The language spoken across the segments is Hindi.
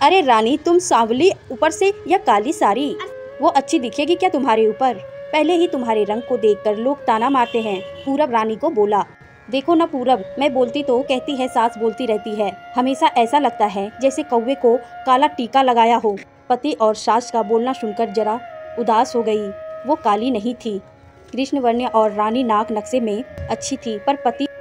अरे रानी, तुम सांवली ऊपर से या काली साड़ी, वो अच्छी दिखेगी क्या तुम्हारे ऊपर? पहले ही तुम्हारे रंग को देखकर लोग ताना मारते हैं। पूरब रानी को बोला। देखो ना पूरब, मैं बोलती तो कहती है सास बोलती रहती है। हमेशा ऐसा लगता है जैसे कौवे को काला टीका लगाया हो। पति और सास का बोलना सुनकर जरा उदास हो गई। वो काली नहीं थी, कृष्णवर्णीय और रानी नाक नक्शे में अच्छी थी, पर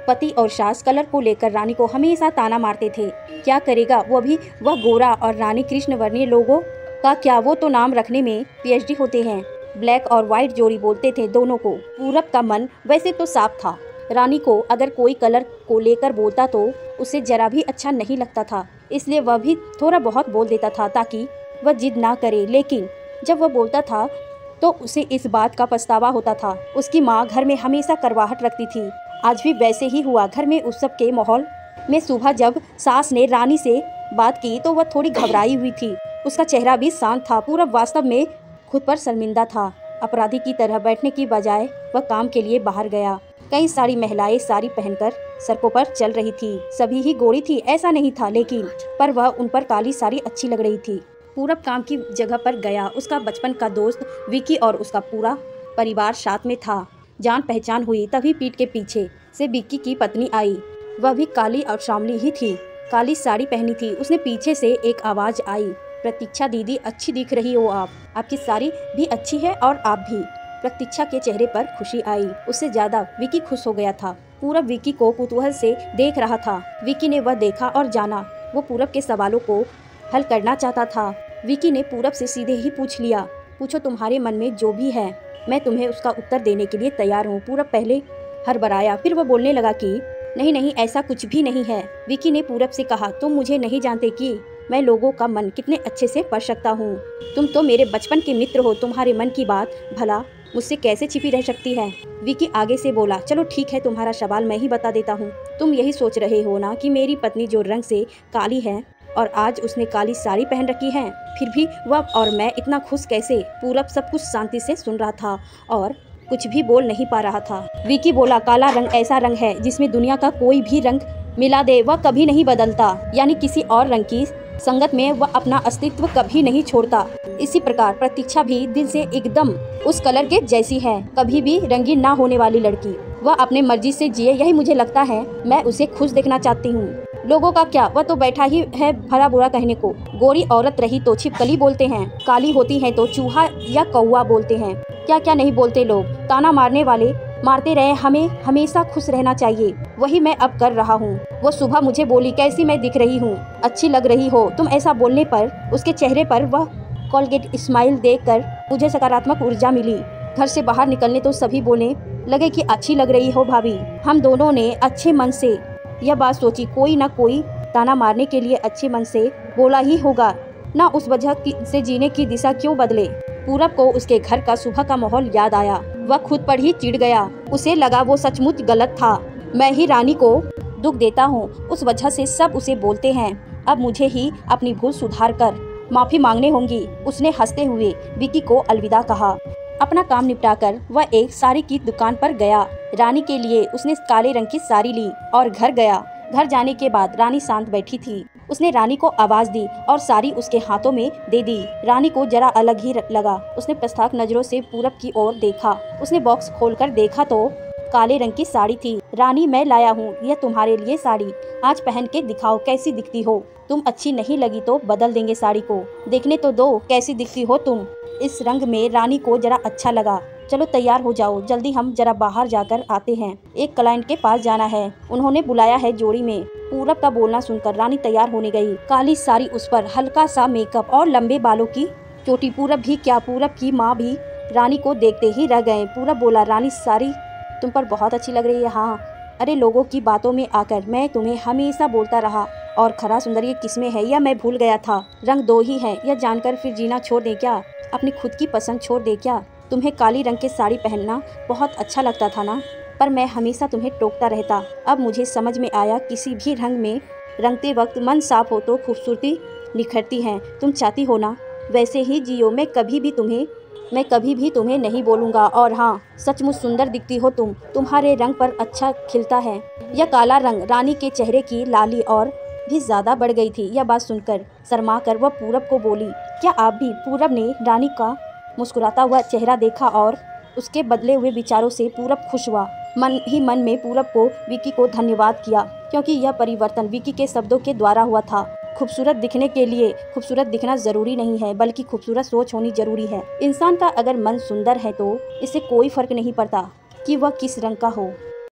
पति और सास कलर को लेकर रानी को हमेशा ताना मारते थे। क्या करेगा वो भी, वह गोरा और रानी कृष्णवर्णीय। लोगों का क्या, वो तो नाम रखने में पीएचडी होते हैं। ब्लैक और व्हाइट जोड़ी बोलते थे दोनों को। पूरब का मन वैसे तो साफ था। रानी को अगर कोई कलर को लेकर बोलता तो उसे जरा भी अच्छा नहीं लगता था, इसलिए वह भी थोड़ा बहुत बोल देता था ताकि वह जिद ना करे। लेकिन जब वह बोलता था तो उसे इस बात का पछतावा होता था। उसकी माँ घर में हमेशा करवाहट रखती थी। आज भी वैसे ही हुआ। घर में उत्सव के माहौल में सुबह जब सास ने रानी से बात की तो वह थोड़ी घबराई हुई थी। उसका चेहरा भी शांत था। पूरब वास्तव में खुद पर शर्मिंदा था। अपराधी की तरह बैठने की बजाय वह काम के लिए बाहर गया। कई सारी महिलाएं साड़ी पहनकर सड़कों पर चल रही थी। सभी ही गोरी थी ऐसा नहीं था, लेकिन पर वह उन पर काली साड़ी अच्छी लग रही थी। पूरब काम की जगह पर गया। उसका बचपन का दोस्त विकी और उसका पूरा परिवार साथ में था। जान पहचान हुई तभी पीठ के पीछे से विक्की की पत्नी आई। वह भी काली और सांवली ही थी, काली साड़ी पहनी थी। उसने पीछे से एक आवाज आई, प्रतीक्षा दीदी, अच्छी दिख रही हो आप। आपकी साड़ी भी अच्छी है और आप भी। प्रतीक्षा के चेहरे पर खुशी आई। उससे ज्यादा विकी खुश हो गया था। पूरब विकी को कुतूहल से देख रहा था। विकी ने वह देखा और जाना। वो पूरब के सवालों को हल करना चाहता था। विकी ने पूरब से सीधे ही पूछ लिया, पूछो तुम्हारे मन में जो भी है, मैं तुम्हें उसका उत्तर देने के लिए तैयार हूँ। पूरब पहले हड़बड़ाया, फिर वह बोलने लगा कि नहीं नहीं, ऐसा कुछ भी नहीं है। विकी ने पूरब से कहा, तुम मुझे नहीं जानते कि मैं लोगों का मन कितने अच्छे से पढ़ सकता हूँ। तुम तो मेरे बचपन के मित्र हो। तुम्हारे मन की बात भला मुझसे कैसे छिपी रह सकती है? विकी आगे से बोला, चलो ठीक है, तुम्हारा सवाल मैं ही बता देता हूँ। तुम यही सोच रहे हो ना कि मेरी पत्नी जो रंग से काली है और आज उसने काली साड़ी पहन रखी है, फिर भी वह और मैं इतना खुश कैसे? पूरब सब कुछ शांति से सुन रहा था और कुछ भी बोल नहीं पा रहा था। विकी बोला, काला रंग ऐसा रंग है जिसमें दुनिया का कोई भी रंग मिला दे वह कभी नहीं बदलता, यानी किसी और रंग की संगत में वह अपना अस्तित्व कभी नहीं छोड़ता। इसी प्रकार प्रतीक्षा भी दिल से एकदम उस कलर के जैसी है, कभी भी रंगीन ना होने वाली लड़की। वह अपने मर्जी से जिए, यही मुझे लगता है। मैं उसे खुश देखना चाहती हूँ। लोगों का क्या, वह तो बैठा ही है भला बुरा कहने को। गोरी औरत रही तो छिपकली बोलते हैं, काली होती है तो चूहा या कौवा बोलते हैं। क्या क्या नहीं बोलते लोग। ताना मारने वाले मारते रहे, हमें हमेशा खुश रहना चाहिए। वही मैं अब कर रहा हूँ। वो सुबह मुझे बोली, कैसी मैं दिख रही हूँ? अच्छी लग रही हो तुम। ऐसा बोलने पर उसके चेहरे पर वह कोलगेट स्माइल देखकर मुझे सकारात्मक ऊर्जा मिली। घर से बाहर निकलने तो सभी बोलने लगे कि अच्छी लग रही हो भाभी। हम दोनों ने अच्छे मन से यह बात सोची, कोई ना कोई ताना मारने के लिए अच्छे मन से बोला ही होगा ना, उस वजह से जीने की दिशा क्यों बदले। पूरब को उसके घर का सुबह का माहौल याद आया। वह खुद पर ही चिढ़ गया। उसे लगा वो सचमुच गलत था। मैं ही रानी को दुख देता हूँ, उस वजह से सब उसे बोलते हैं। अब मुझे ही अपनी भूल सुधार कर माफी मांगने होंगी। उसने हंसते हुए विकी को अलविदा कहा। अपना काम निपटाकर वह एक साड़ी की दुकान पर गया। रानी के लिए उसने काले रंग की साड़ी ली और घर गया। घर जाने के बाद रानी शांत बैठी थी। उसने रानी को आवाज दी और साड़ी उसके हाथों में दे दी। रानी को जरा अलग ही लगा। उसने पश्चात नजरों से पूरब की ओर देखा। उसने बॉक्स खोलकर देखा तो काले रंग की साड़ी थी। रानी, मैं लाया हूँ यह तुम्हारे लिए साड़ी, आज पहन के दिखाओ कैसी दिखती हो। तुम अच्छी नहीं लगी तो बदल देंगे साड़ी को, देखने तो दो कैसी दिखती हो तुम इस रंग में। रानी को जरा अच्छा लगा। चलो तैयार हो जाओ, जल्दी हम जरा बाहर जाकर आते हैं, एक क्लाइंट के पास जाना है, उन्होंने बुलाया है जोड़ी में। पूरब का बोलना सुनकर रानी तैयार होने गई। काली साड़ी, उस पर हल्का सा मेकअप और लंबे बालों की चोटी। पूरब भी क्या, पूरब की माँ भी रानी को देखते ही रह गए। पूरब बोला, रानी साड़ी तुम पर बहुत अच्छी लग रही है। हाँ, अरे लोगों की बातों में आकर मैं तुम्हें हमेशा बोलता रहा और खरा सुंदर ये किस्में है यह मैं भूल गया था। रंग दो ही है यह जानकर फिर जीना छोड़ दे क्या? अपनी खुद की पसंद छोड़ दे क्या? तुम्हें काली रंग की साड़ी पहनना बहुत अच्छा लगता था ना, पर मैं हमेशा तुम्हें टोकता रहता। अब मुझे समझ में आया, किसी भी रंग में रंगते वक्त मन साफ हो तो खूबसूरती निखरती है। तुम चाहती हो ना वैसे ही जियो। मैं कभी भी तुम्हें नहीं बोलूँगा। और हाँ, सचमुच सुंदर दिखती हो तुम, तुम्हारे रंग पर अच्छा खिलता है यह काला रंग। रानी के चेहरे की लाली और भी ज्यादा बढ़ गई थी। यह बात सुनकर शर्मा कर वह पूरब को बोली, क्या आप भी? पूरब ने रानी का मुस्कुराता हुआ चेहरा देखा और उसके बदले हुए विचारों से पूरब खुश हुआ। मन ही मन में पूरब को विकी को धन्यवाद किया, क्योंकि यह परिवर्तन विकी के शब्दों के द्वारा हुआ था। खूबसूरत दिखने के लिए खूबसूरत दिखना जरूरी नहीं है, बल्कि खूबसूरत सोच होनी जरूरी है। इंसान का अगर मन सुंदर है तो इससे कोई फर्क नहीं पड़ता कि वह किस रंग का हो।